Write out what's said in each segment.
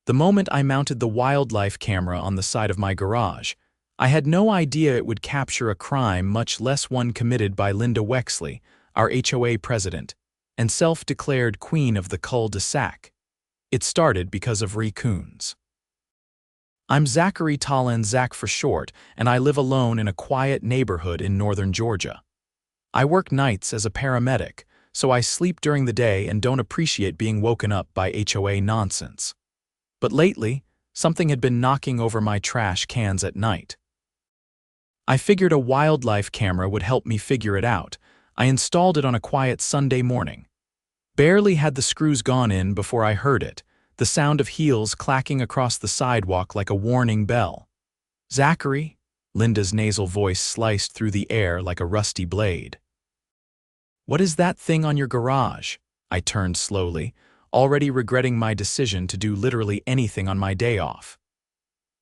The moment I mounted the wildlife camera on the side of my garage, I had no idea it would capture a crime, much less one committed by Linda Wexley, our HOA president, and self-declared queen of the cul-de-sac. It started because of raccoons. I'm Zachary Tallon, Zach for short, and I live alone in a quiet neighborhood in northern Georgia. I work nights as a paramedic, so I sleep during the day and don't appreciate being woken up by HOA nonsense. But lately, something had been knocking over my trash cans at night. I figured a wildlife camera would help me figure it out. I installed it on a quiet Sunday morning. Barely had the screws gone in before I heard it, the sound of heels clacking across the sidewalk like a warning bell. "Zachary?" Linda's nasal voice sliced through the air like a rusty blade. "What is that thing on your garage?" I turned slowly, already regretting my decision to do literally anything on my day off.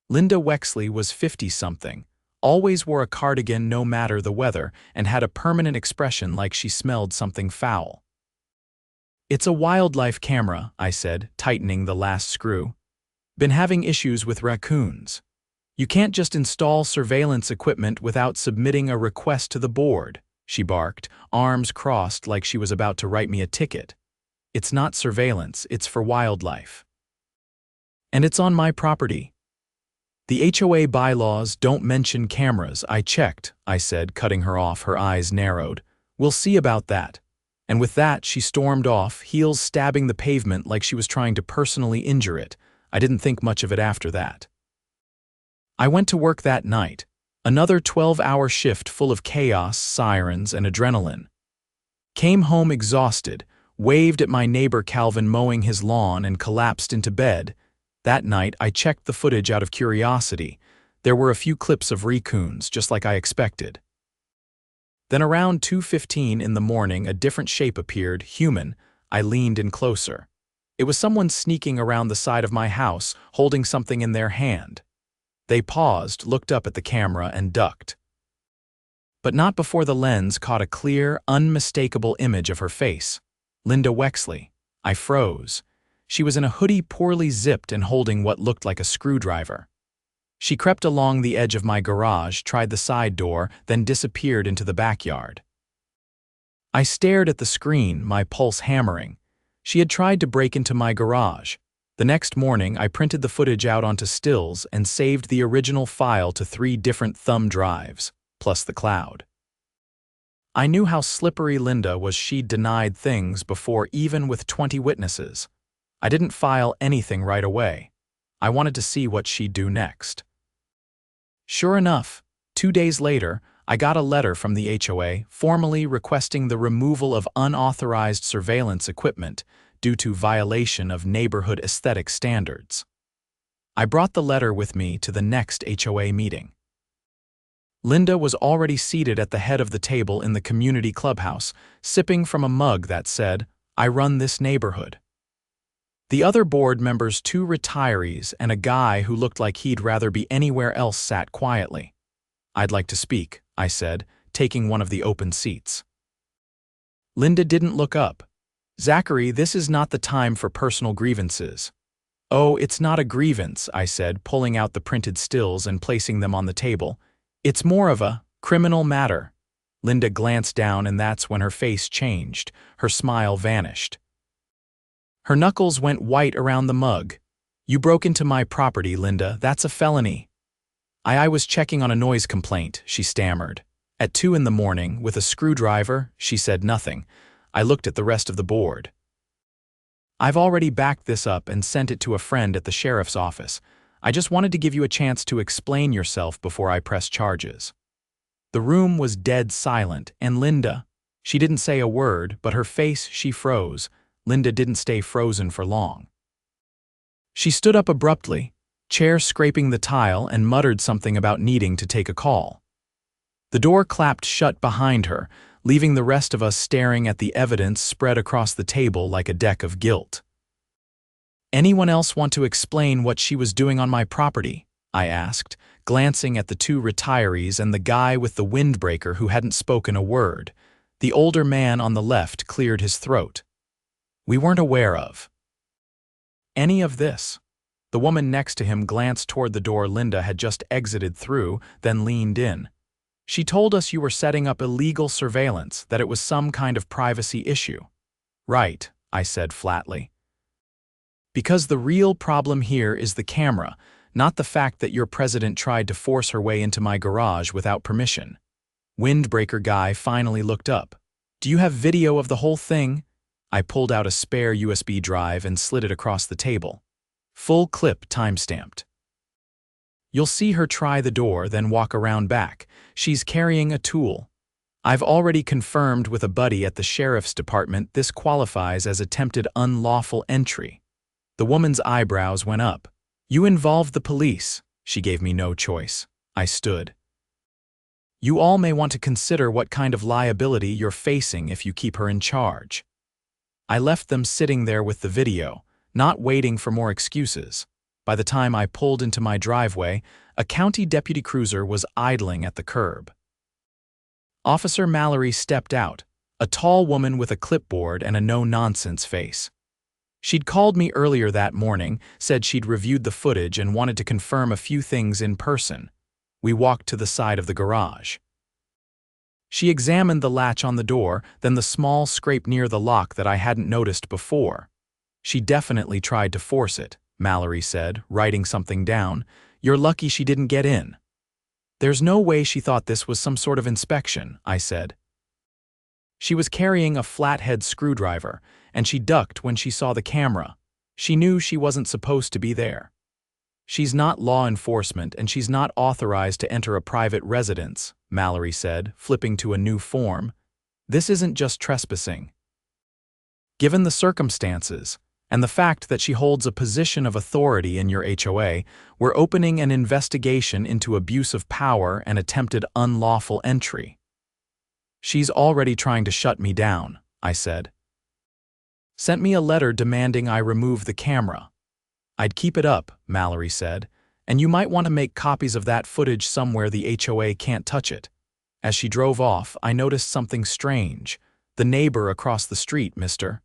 Linda Wexley was 50-something, always wore a cardigan no matter the weather, and had a permanent expression like she smelled something foul. "It's a wildlife camera," I said, tightening the last screw. "Been having issues with raccoons. You can't just install surveillance equipment without submitting a request to the board," she barked, arms crossed like she was about to write me a ticket. "It's not surveillance, it's for wildlife. And it's on my property." "The HOA bylaws don't mention cameras. I checked," I said, cutting her off, her eyes narrowed. "We'll see about that." And with that, she stormed off, heels stabbing the pavement like she was trying to personally injure it. I didn't think much of it after that. I went to work that night, another 12-hour shift full of chaos, sirens, and adrenaline. Came home exhausted, waved at my neighbor Calvin mowing his lawn, and collapsed into bed. That night, I checked the footage out of curiosity. There were a few clips of raccoons, just like I expected. Then around 2:15 in the morning, a different shape appeared, human. I leaned in closer. It was someone sneaking around the side of my house, holding something in their hand. They paused, looked up at the camera, and ducked. But not before the lens caught a clear, unmistakable image of her face. Linda Wexley. I froze. She was in a hoodie poorly zipped and holding what looked like a screwdriver. She crept along the edge of my garage, tried the side door, then disappeared into the backyard. I stared at the screen, my pulse hammering. She had tried to break into my garage. The next morning, I printed the footage out onto stills and saved the original file to 3 different thumb drives, plus the cloud. I knew how slippery Linda was. She'd denied things before, even with 20 witnesses. I didn't file anything right away. I wanted to see what she'd do next. Sure enough, 2 days later, I got a letter from the HOA formally requesting the removal of unauthorized surveillance equipment due to violation of neighborhood aesthetic standards. I brought the letter with me to the next HOA meeting. Linda was already seated at the head of the table in the community clubhouse, sipping from a mug that said, "I run this neighborhood." The other board members, 2 retirees, and a guy who looked like he'd rather be anywhere else, sat quietly. "I'd like to speak," I said, taking one of the open seats. Linda didn't look up. "Zachary, this is not the time for personal grievances." "Oh, it's not a grievance," I said, pulling out the printed stills and placing them on the table. "It's more of a criminal matter." Linda glanced down, and that's when her face changed. Her smile vanished. Her knuckles went white around the mug. "You broke into my property, Linda. That's a felony." I was checking on a noise complaint," she stammered. "At 2 in the morning, with a screwdriver." She said nothing. I looked at the rest of the board. "I've already backed this up and sent it to a friend at the sheriff's office. I just wanted to give you a chance to explain yourself before I press charges." The room was dead silent, and Linda, she didn't say a word, but her face, she froze. Linda didn't stay frozen for long. She stood up abruptly, chair scraping the tile, and muttered something about needing to take a call. The door clapped shut behind her, leaving the rest of us staring at the evidence spread across the table like a deck of guilt. "Anyone else want to explain what she was doing on my property?" I asked, glancing at the 2 retirees and the guy with the windbreaker who hadn't spoken a word. The older man on the left cleared his throat. "We weren't aware of any of this." The woman next to him glanced toward the door Linda had just exited through, then leaned in. She told us you were setting up illegal surveillance, that it was some kind of privacy issue. Right, I said flatly. Because the real problem here is the camera, not the fact that your president tried to force her way into my garage without permission. Windbreaker guy finally looked up. Do you have video of the whole thing? I pulled out a spare USB drive and slid it across the table. Full clip time-stamped. You'll see her try the door, then walk around back. She's carrying a tool. I've already confirmed with a buddy at the sheriff's department this qualifies as attempted unlawful entry. The woman's eyebrows went up. You involved the police. She gave me no choice. I stood. You all may want to consider what kind of liability you're facing if you keep her in charge. I left them sitting there with the video, not waiting for more excuses. By the time I pulled into my driveway, a county deputy cruiser was idling at the curb. Officer Mallory stepped out, a tall woman with a clipboard and a no-nonsense face. She'd called me earlier that morning, said she'd reviewed the footage and wanted to confirm a few things in person. We walked to the side of the garage. She examined the latch on the door, then the small scrape near the lock that I hadn't noticed before. She definitely tried to force it, Mallory said, writing something down. You're lucky she didn't get in. There's no way she thought this was some sort of inspection, I said. She was carrying a flathead screwdriver, and she ducked when she saw the camera. She knew she wasn't supposed to be there. She's not law enforcement, and she's not authorized to enter a private residence, Mallory said, flipping to a new form. This isn't just trespassing. Given the circumstances, and the fact that she holds a position of authority in your HOA, we're opening an investigation into abuse of power and attempted unlawful entry. She's already trying to shut me down, I said. Sent me a letter demanding I remove the camera. I'd keep it up, Mallory said, and you might want to make copies of that footage somewhere the HOA can't touch it. As she drove off, I noticed something strange. The neighbor across the street, Mr.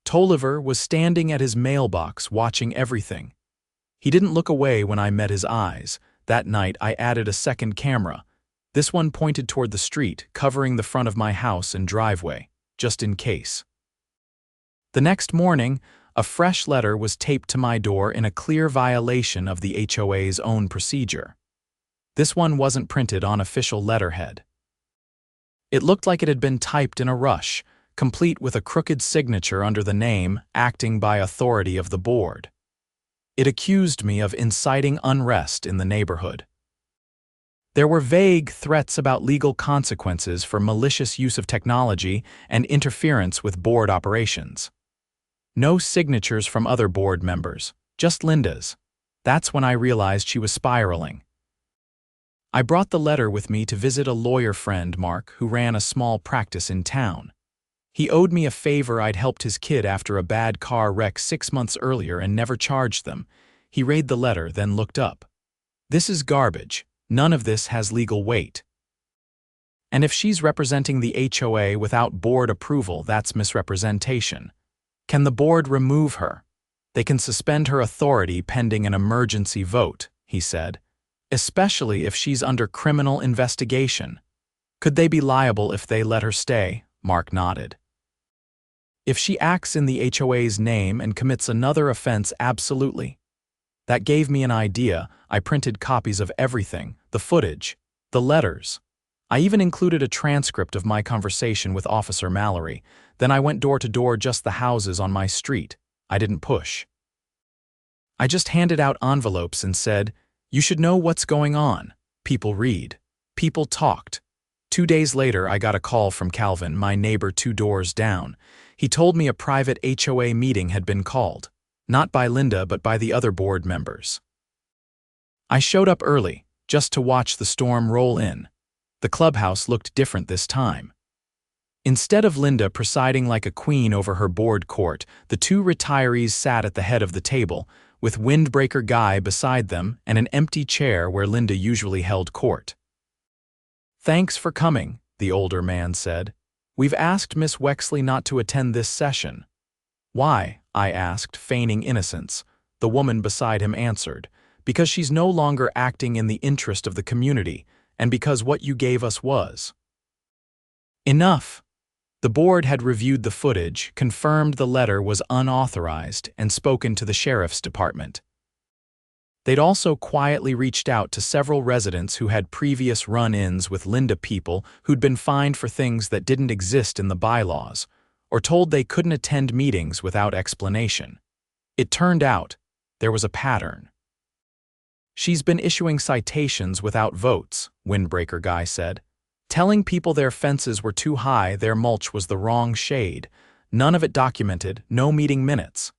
Tolliver was standing at his mailbox watching everything. He didn't look away when I met his eyes. That night I added a second camera. This one pointed toward the street, covering the front of my house and driveway, just in case. The next morning, a fresh letter was taped to my door in a clear violation of the HOA's own procedure. This one wasn't printed on official letterhead. It looked like it had been typed in a rush, complete with a crooked signature under the name, acting by authority of the board. It accused me of inciting unrest in the neighborhood. There were vague threats about legal consequences for malicious use of technology and interference with board operations. No signatures from other board members, just Linda's. That's when I realized she was spiraling. I brought the letter with me to visit a lawyer friend, Mark, who ran a small practice in town. He owed me a favor. I'd helped his kid after a bad car wreck 6 months earlier and never charged them. He read the letter, then looked up. This is garbage. None of this has legal weight. And if she's representing the HOA without board approval, that's misrepresentation. Can the board remove her? They can suspend her authority pending an emergency vote, he said, especially if she's under criminal investigation. Could they be liable if they let her stay? Mark nodded. If she acts in the HOA's name and commits another offense, absolutely. That gave me an idea. I printed copies of everything, the footage, the letters. I even included a transcript of my conversation with Officer Mallory. Then I went door to door, just the houses on my street. I didn't push. I just handed out envelopes and said, you should know what's going on. People read. People talked. 2 days later, I got a call from Calvin, my neighbor 2 doors down. He told me a private HOA meeting had been called. Not by Linda, but by the other board members. I showed up early, just to watch the storm roll in. The clubhouse looked different this time. Instead of Linda presiding like a queen over her board court, the 2 retirees sat at the head of the table, with Windbreaker Guy beside them and an empty chair where Linda usually held court. Thanks for coming, the older man said. We've asked Miss Wexley not to attend this session. Why? I asked, feigning innocence. the woman beside him answered. Because she's no longer acting in the interest of the community, and because what you gave us was enough. The board had reviewed the footage, confirmed the letter was unauthorized, and spoken to the sheriff's department. They'd also quietly reached out to several residents who had previous run-ins with Linda people who'd been fined for things that didn't exist in the bylaws, or told they couldn't attend meetings without explanation. It turned out there was a pattern. She's been issuing citations without votes, Windbreaker Guy said. Telling people their fences were too high, their mulch was the wrong shade. None of it documented, no meeting minutes.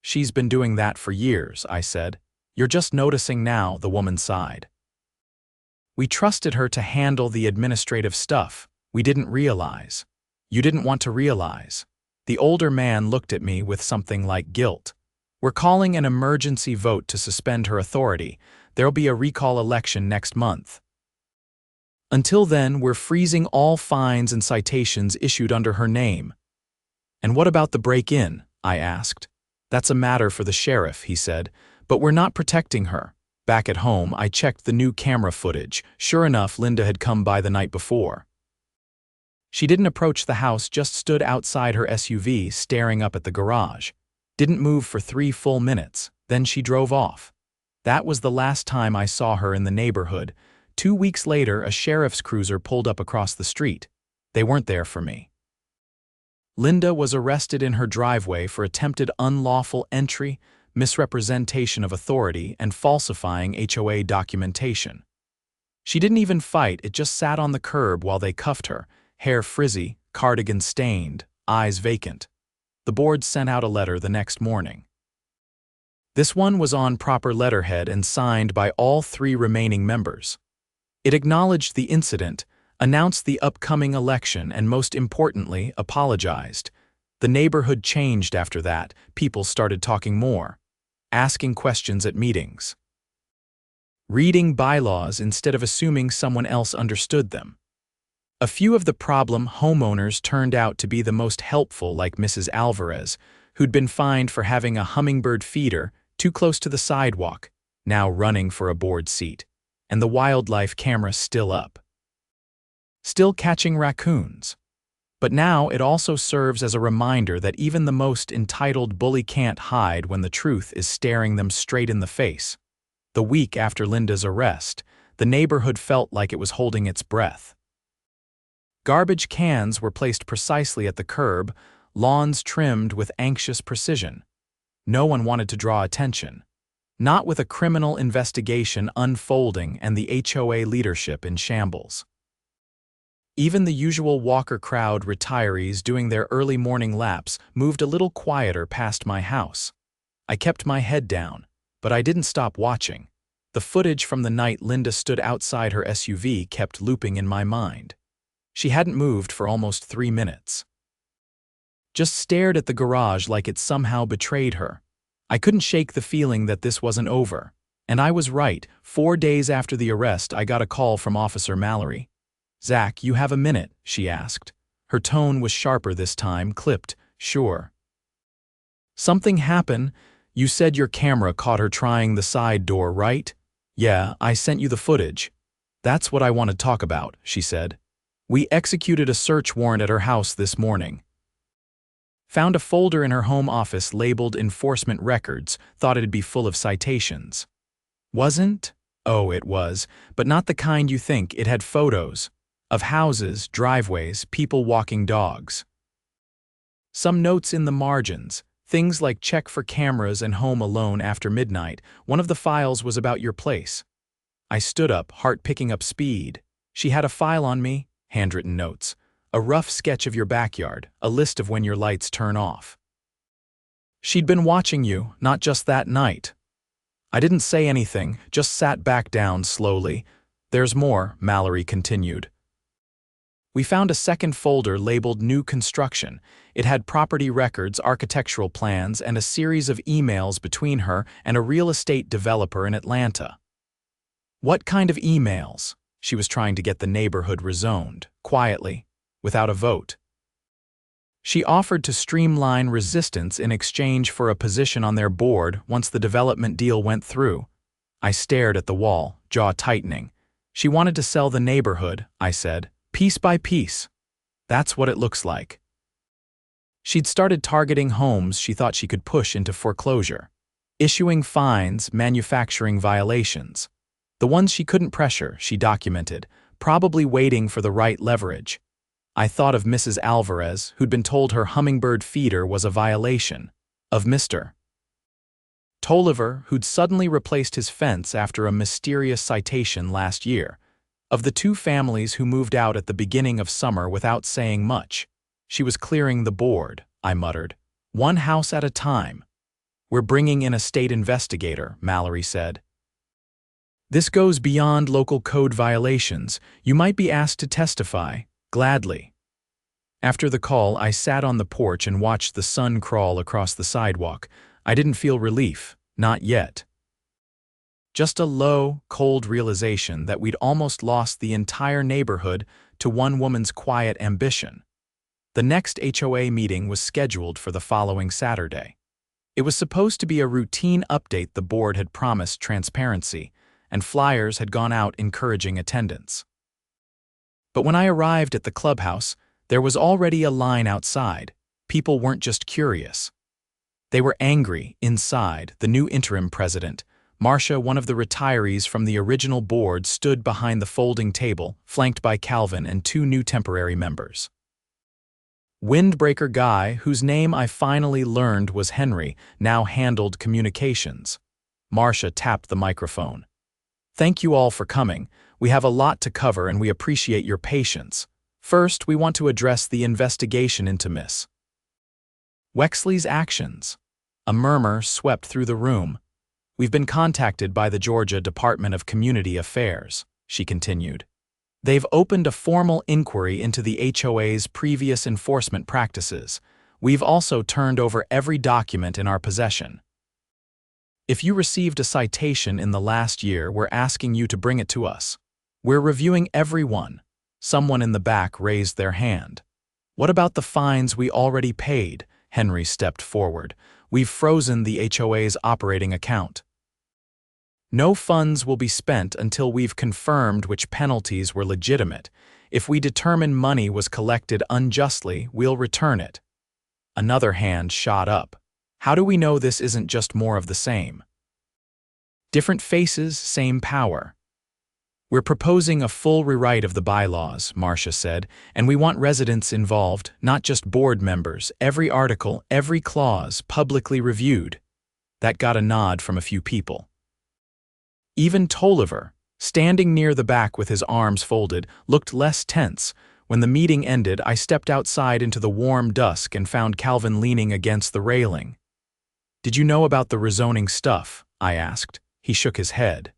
She's been doing that for years, I said. You're just noticing now, the woman sighed. We trusted her to handle the administrative stuff. We didn't realize. You didn't want to realize. The older man looked at me with something like guilt. We're calling an emergency vote to suspend her authority. There'll be a recall election next month. Until then, we're freezing all fines and citations issued under her name. And what about the break-in? I asked. That's a matter for the sheriff, he said. But we're not protecting her. Back at home, I checked the new camera footage. Sure enough, Linda had come by the night before. She didn't approach the house, just stood outside her SUV, staring up at the garage. Didn't move for 3 full minutes. Then she drove off. That was the last time I saw her in the neighborhood. 2 weeks later, a sheriff's cruiser pulled up across the street. They weren't there for me. Linda was arrested in her driveway for attempted unlawful entry, misrepresentation of authority, and falsifying HOA documentation. She didn't even fight, it just sat on the curb while they cuffed her, hair frizzy, cardigan stained, eyes vacant. The board sent out a letter the next morning. This one was on proper letterhead and signed by all 3 remaining members. It acknowledged the incident, announced the upcoming election, and most importantly, apologized. The neighborhood changed after that. People started talking more, asking questions at meetings, reading bylaws instead of assuming someone else understood them. A few of the problem homeowners turned out to be the most helpful, like Mrs. Alvarez, who'd been fined for having a hummingbird feeder too close to the sidewalk, now running for a board seat, and the wildlife camera still up. Still catching raccoons. But now it also serves as a reminder that even the most entitled bully can't hide when the truth is staring them straight in the face. The week after Linda's arrest, the neighborhood felt like it was holding its breath. Garbage cans were placed precisely at the curb, lawns trimmed with anxious precision. No one wanted to draw attention. Not with a criminal investigation unfolding and the HOA leadership in shambles. Even the usual Walker crowd retirees doing their early morning laps moved a little quieter past my house. I kept my head down, but I didn't stop watching. The footage from the night Linda stood outside her SUV kept looping in my mind. She hadn't moved for almost 3 minutes. Just stared at the garage like it somehow betrayed her. I couldn't shake the feeling that this wasn't over. And I was right. 4 days after the arrest, I got a call from Officer Mallory. "Zach, you have a minute?" she asked. Her tone was sharper this time, clipped. "Sure." "Something happened. You said your camera caught her trying the side door, right?" "Yeah, I sent you the footage." "That's what I want to talk about," she said. "We executed a search warrant at her house this morning. Found a folder in her home office labeled Enforcement Records, thought it'd be full of citations. Wasn't? Oh, it was, but not the kind you think. It had photos of houses, driveways, people walking dogs. Some notes in the margins, things like check for cameras and home alone after midnight. One of the files was about your place. I stood up, heart picking up speed. She had a file on me, handwritten notes. A rough sketch of your backyard, a list of when your lights turn off. She'd been watching you, not just that night. I didn't say anything, just sat back down slowly. "There's more," Mallory continued. "We found a second folder labeled New Construction. It had property records, architectural plans, and a series of emails between her and a real estate developer in Atlanta." "What kind of emails?" She was trying to get the neighborhood rezoned, quietly, without a vote. She offered to streamline resistance in exchange for a position on their board once the development deal went through. I stared at the wall, jaw tightening. She wanted to sell the neighborhood, I said, piece by piece. That's what it looks like. She'd started targeting homes she thought she could push into foreclosure, issuing fines, manufacturing violations. The ones she couldn't pressure, she documented, probably waiting for the right leverage. I thought of Mrs. Alvarez, who'd been told her hummingbird feeder was a violation, of Mr. Tolliver, who'd suddenly replaced his fence after a mysterious citation last year, of the two families who moved out at the beginning of summer without saying much. She was clearing the board, I muttered, one house at a time. We're bringing in a state investigator, Mallory said. This goes beyond local code violations. You might be asked to testify. Gladly. After the call, I sat on the porch and watched the sun crawl across the sidewalk. I didn't feel relief, not yet. Just a low, cold realization that we'd almost lost the entire neighborhood to one woman's quiet ambition. The next HOA meeting was scheduled for the following Saturday. It was supposed to be a routine update. The board had promised transparency, and flyers had gone out encouraging attendance. But when I arrived at the clubhouse, there was already a line outside. People weren't just curious. They were angry inside. The new interim president, Marcia, one of the retirees from the original board, stood behind the folding table, flanked by Calvin and two new temporary members. Windbreaker Guy, whose name I finally learned was Henry, now handled communications. Marcia tapped the microphone. Thank you all for coming. We have a lot to cover and we appreciate your patience. First, we want to address the investigation into Miss Wexley's actions. A murmur swept through the room. We've been contacted by the Georgia Department of Community Affairs, she continued. They've opened a formal inquiry into the HOA's previous enforcement practices. We've also turned over every document in our possession. If you received a citation in the last year, we're asking you to bring it to us. We're reviewing every one. Someone in the back raised their hand. What about the fines we already paid? Henry stepped forward. We've frozen the HOA's operating account. No funds will be spent until we've confirmed which penalties were legitimate. If we determine money was collected unjustly, we'll return it. Another hand shot up. How do we know this isn't just more of the same? Different faces, same power. We're proposing a full rewrite of the bylaws, Marcia said, and we want residents involved, not just board members. Every article, every clause, publicly reviewed. That got a nod from a few people. Even Tolliver, standing near the back with his arms folded, looked less tense. When the meeting ended, I stepped outside into the warm dusk and found Calvin leaning against the railing. Did you know about the rezoning stuff? I asked. He shook his head.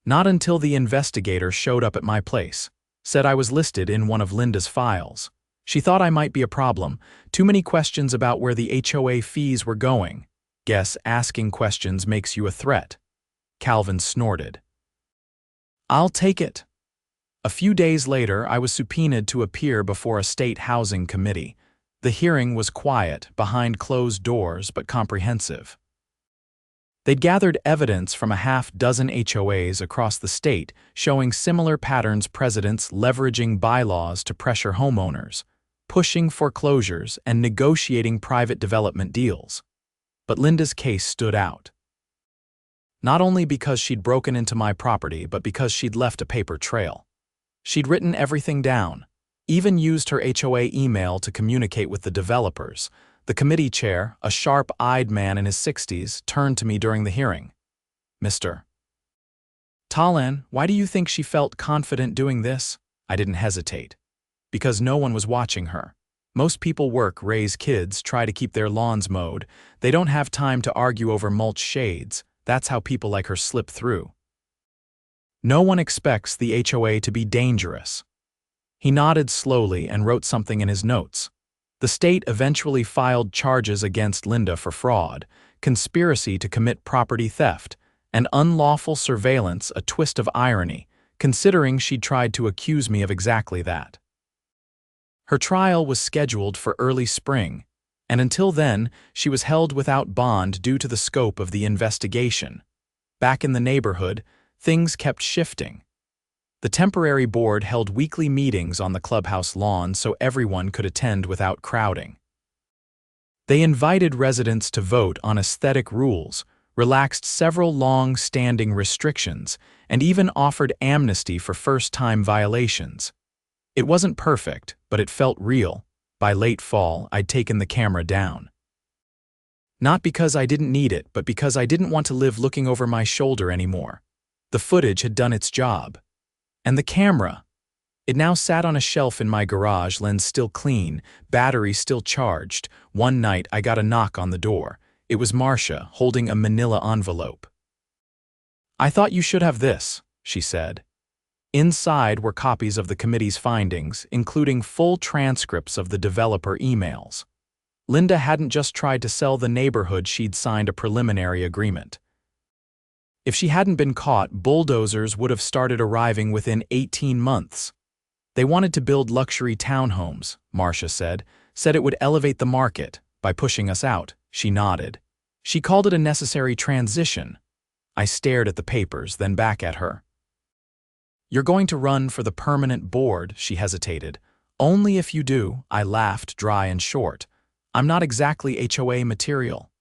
Not until the investigator showed up at my place. Said I was listed in one of Linda's files. She thought I might be a problem. Too many questions about where the HOA fees were going. Guess asking questions makes you a threat. Calvin snorted. I'll take it. A few days later, I was subpoenaed to appear before a state housing committee. The hearing was quiet, behind closed doors, but comprehensive. They'd gathered evidence from a half-dozen HOAs across the state showing similar patterns: presidents leveraging bylaws to pressure homeowners, pushing foreclosures, and negotiating private development deals. But Linda's case stood out. Not only because she'd broken into my property, but because she'd left a paper trail. She'd written everything down, even used her HOA email to communicate with the developers. The committee chair, a sharp-eyed man in his 60s, turned to me during the hearing. Mr. Talan, why do you think she felt confident doing this? I didn't hesitate. Because no one was watching her. Most people work, raise kids, try to keep their lawns mowed. They don't have time to argue over mulch shades. That's how people like her slip through. No one expects the HOA to be dangerous. He nodded slowly and wrote something in his notes. The state eventually filed charges against Linda for fraud, conspiracy to commit property theft, and unlawful surveillance, a twist of irony, considering she'd tried to accuse me of exactly that. Her trial was scheduled for early spring, and until then, she was held without bond due to the scope of the investigation. Back in the neighborhood, things kept shifting. The temporary board held weekly meetings on the clubhouse lawn so everyone could attend without crowding. They invited residents to vote on aesthetic rules, relaxed several long-standing restrictions, and even offered amnesty for first-time violations. It wasn't perfect, but it felt real. By late fall, I'd taken the camera down. Not because I didn't need it, but because I didn't want to live looking over my shoulder anymore. The footage had done its job. And the camera. It now sat on a shelf in my garage, lens still clean, battery still charged. One night, I got a knock on the door. It was Marcia, holding a manila envelope. "I thought you should have this," she said. Inside were copies of the committee's findings, including full transcripts of the developer emails. Linda hadn't just tried to sell the neighborhood, she'd signed a preliminary agreement. If she hadn't been caught, bulldozers would have started arriving within 18 months. They wanted to build luxury townhomes, Marcia said it would elevate the market by pushing us out. She nodded. She called it a necessary transition. I stared at the papers, then back at her. "You're going to run for the permanent board," she hesitated. "Only if you do," I laughed, dry and short. "I'm not exactly HOA material."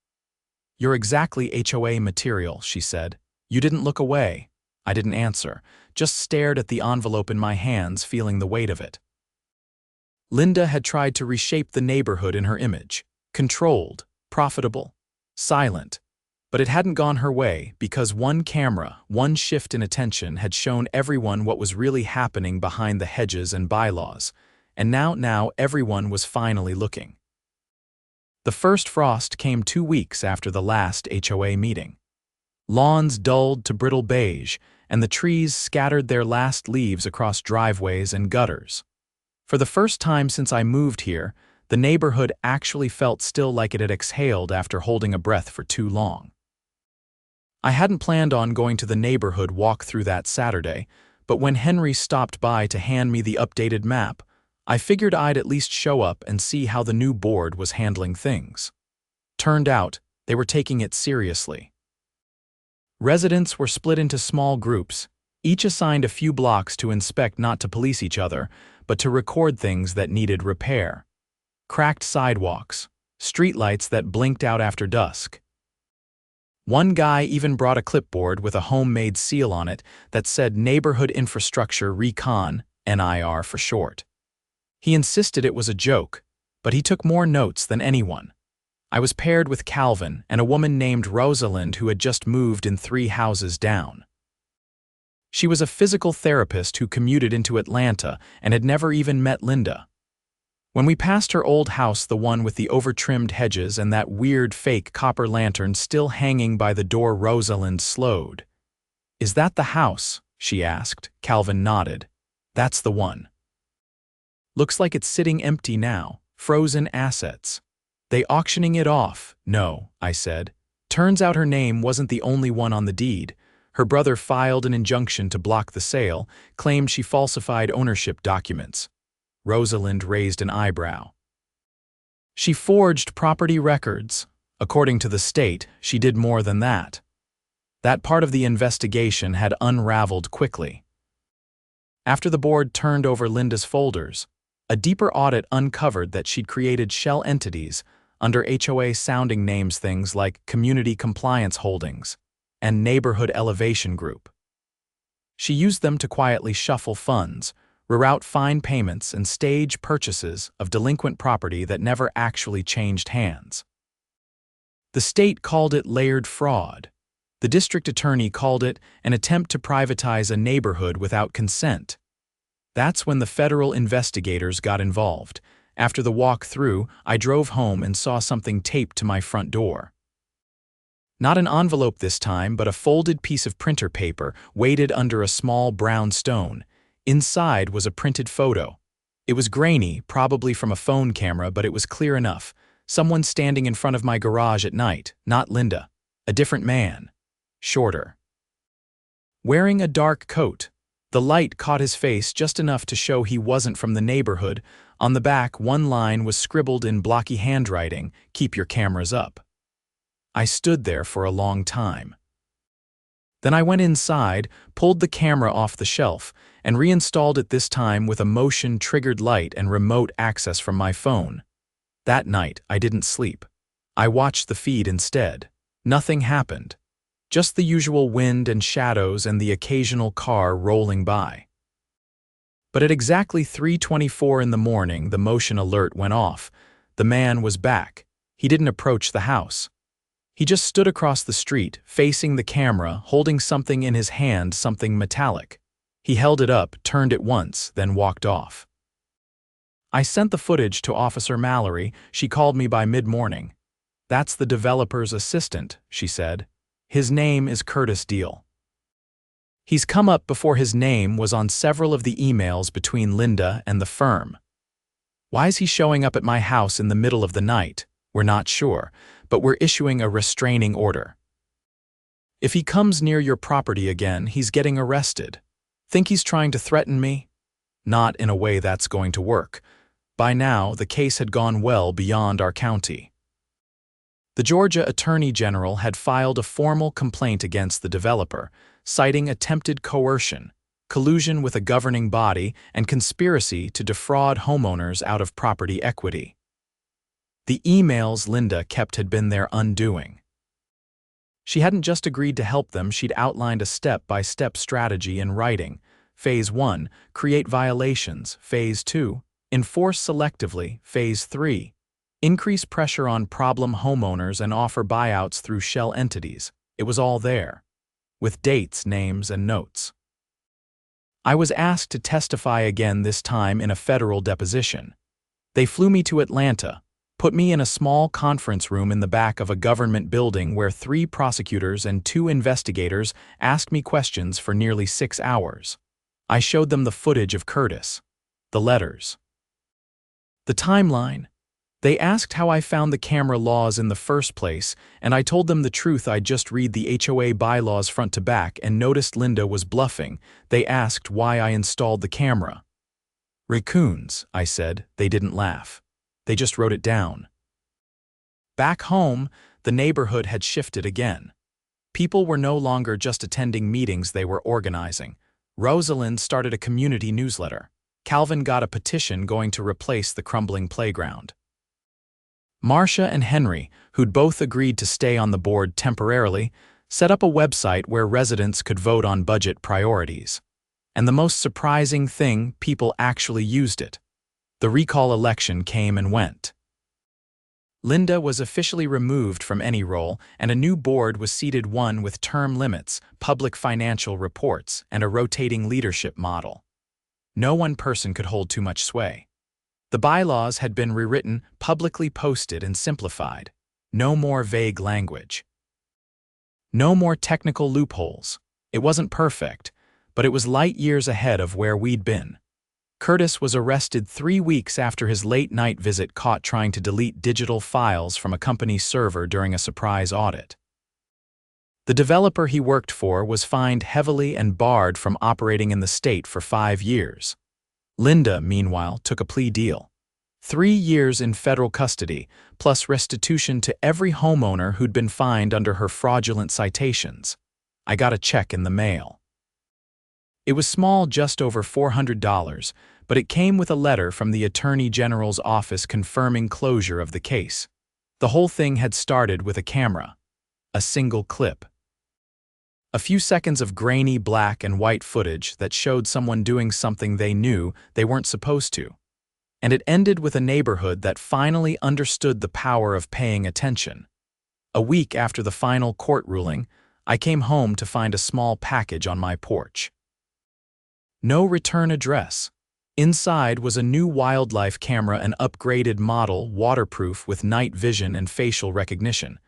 "You're exactly HOA material," she said. "You didn't look away." I didn't answer, just stared at the envelope in my hands, feeling the weight of it. Linda had tried to reshape the neighborhood in her image. Controlled, profitable, silent. But it hadn't gone her way because one camera, one shift in attention had shown everyone what was really happening behind the hedges and bylaws. And now everyone was finally looking. The first frost came 2 weeks after the last HOA meeting. Lawns dulled to brittle beige, and the trees scattered their last leaves across driveways and gutters. For the first time since I moved here, the neighborhood actually felt still, like it had exhaled after holding a breath for too long. I hadn't planned on going to the neighborhood walkthrough that Saturday, but when Henry stopped by to hand me the updated map, I figured I'd at least show up and see how the new board was handling things. Turned out, they were taking it seriously. Residents were split into small groups, each assigned a few blocks to inspect, not to police each other, but to record things that needed repair. Cracked sidewalks, streetlights that blinked out after dusk. One guy even brought a clipboard with a homemade seal on it that said Neighborhood Infrastructure Recon, NIR for short. He insisted it was a joke, but he took more notes than anyone. I was paired with Calvin and a woman named Rosalind who had just moved in 3 houses down. She was a physical therapist who commuted into Atlanta and had never even met Linda. When we passed her old house, the one with the over-trimmed hedges and that weird fake copper lantern still hanging by the door, Rosalind slowed. "Is that the house?" she asked. Calvin nodded. "That's the one. Looks like it's sitting empty now. Frozen assets. They auctioning it off?" "No," I said. "Turns out her name wasn't the only one on the deed. Her brother filed an injunction to block the sale, claimed she falsified ownership documents." Rosalind raised an eyebrow. "She forged property records. According to the state, she did more than that." That part of the investigation had unraveled quickly. After the board turned over Linda's folders, a deeper audit uncovered that she'd created shell entities under HOA sounding names, things like Community Compliance Holdings and Neighborhood Elevation Group. She used them to quietly shuffle funds, reroute fine payments, and stage purchases of delinquent property that never actually changed hands. The state called it layered fraud. The district attorney called it an attempt to privatize a neighborhood without consent. That's when the federal investigators got involved. After the walk-through, I drove home and saw something taped to my front door. Not an envelope this time, but a folded piece of printer paper weighted under a small brown stone. Inside was a printed photo. It was grainy, probably from a phone camera, but it was clear enough. Someone standing in front of my garage at night, not Linda. A different man. Shorter. Wearing a dark coat. The light caught his face just enough to show he wasn't from the neighborhood, On the back, one line was scribbled in blocky handwriting, "Keep your cameras up." I stood there for a long time. Then I went inside, pulled the camera off the shelf, and reinstalled it, this time with a motion-triggered light and remote access from my phone. That night, I didn't sleep. I watched the feed instead. Nothing happened. Just the usual wind and shadows and the occasional car rolling by. But at exactly 3:24 in the morning, the motion alert went off. The man was back. He didn't approach the house. He just stood across the street, facing the camera, holding something in his hand, something metallic. He held it up, turned it once, then walked off. I sent the footage to Officer Mallory. She called me by mid-morning. "That's the developer's assistant," she said. "His name is Curtis Deal. He's come up before his name was on several of the emails between Linda and the firm. Why is he showing up at my house in the middle of the night? We're not sure, but we're issuing a restraining order. If he comes near your property again, he's getting arrested. Think he's trying to threaten me? Not in a way that's going to work. By now, the case had gone well beyond our county." The Georgia Attorney General had filed a formal complaint against the developer, citing attempted coercion, collusion with a governing body, and conspiracy to defraud homeowners out of property equity. The emails Linda kept had been their undoing. She hadn't just agreed to help them, she'd outlined a step-by-step strategy in writing. Phase 1, create violations. Phase 2, enforce selectively. Phase 3, increase pressure on problem homeowners and offer buyouts through shell entities. It was all there, with dates, names, and notes. I was asked to testify again, this time in a federal deposition. They flew me to Atlanta, put me in a small conference room in the back of a government building where 3 prosecutors and 2 investigators asked me questions for nearly 6 hours. I showed them the footage of Curtis, the letters, the timeline. They asked how I found the camera laws in the first place, and I told them the truth. I'd just read the HOA bylaws front to back and noticed Linda was bluffing. They asked why I installed the camera. "Raccoons," I said. They didn't laugh. They just wrote it down. Back home, the neighborhood had shifted again. People were no longer just attending meetings, they were organizing. Rosalind started a community newsletter. Calvin got a petition going to replace the crumbling playground. Marcia and Henry, who'd both agreed to stay on the board temporarily, set up a website where residents could vote on budget priorities. And the most surprising thing, people actually used it. The recall election came and went. Linda was officially removed from any role, and a new board was seated, one with term limits, public financial reports, and a rotating leadership model. No one person could hold too much sway. The bylaws had been rewritten, publicly posted, and simplified. No more vague language. No more technical loopholes. It wasn't perfect, but it was light years ahead of where we'd been. Curtis was arrested 3 weeks after his late-night visit, caught trying to delete digital files from a company server during a surprise audit. The developer he worked for was fined heavily and barred from operating in the state for 5 years. Linda, meanwhile, took a plea deal. 3 years in federal custody, plus restitution to every homeowner who'd been fined under her fraudulent citations. I got a check in the mail. It was small, just over $400, but it came with a letter from the Attorney General's office confirming closure of the case. The whole thing had started with a camera. A single clip. A few seconds of grainy black and white footage that showed someone doing something they knew they weren't supposed to. And it ended with a neighborhood that finally understood the power of paying attention. A week after the final court ruling, I came home to find a small package on my porch. No return address. Inside was a new wildlife camera, an upgraded model, waterproof with night vision and facial recognition.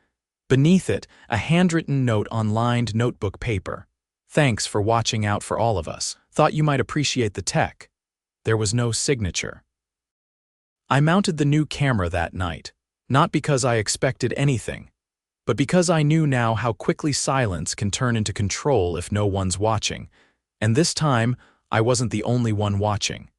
Beneath it, a handwritten note on lined notebook paper. "Thanks for watching out for all of us. Thought you might appreciate the tech." There was no signature. I mounted the new camera that night, not because I expected anything, but because I knew now how quickly silence can turn into control if no one's watching. And this time, I wasn't the only one watching.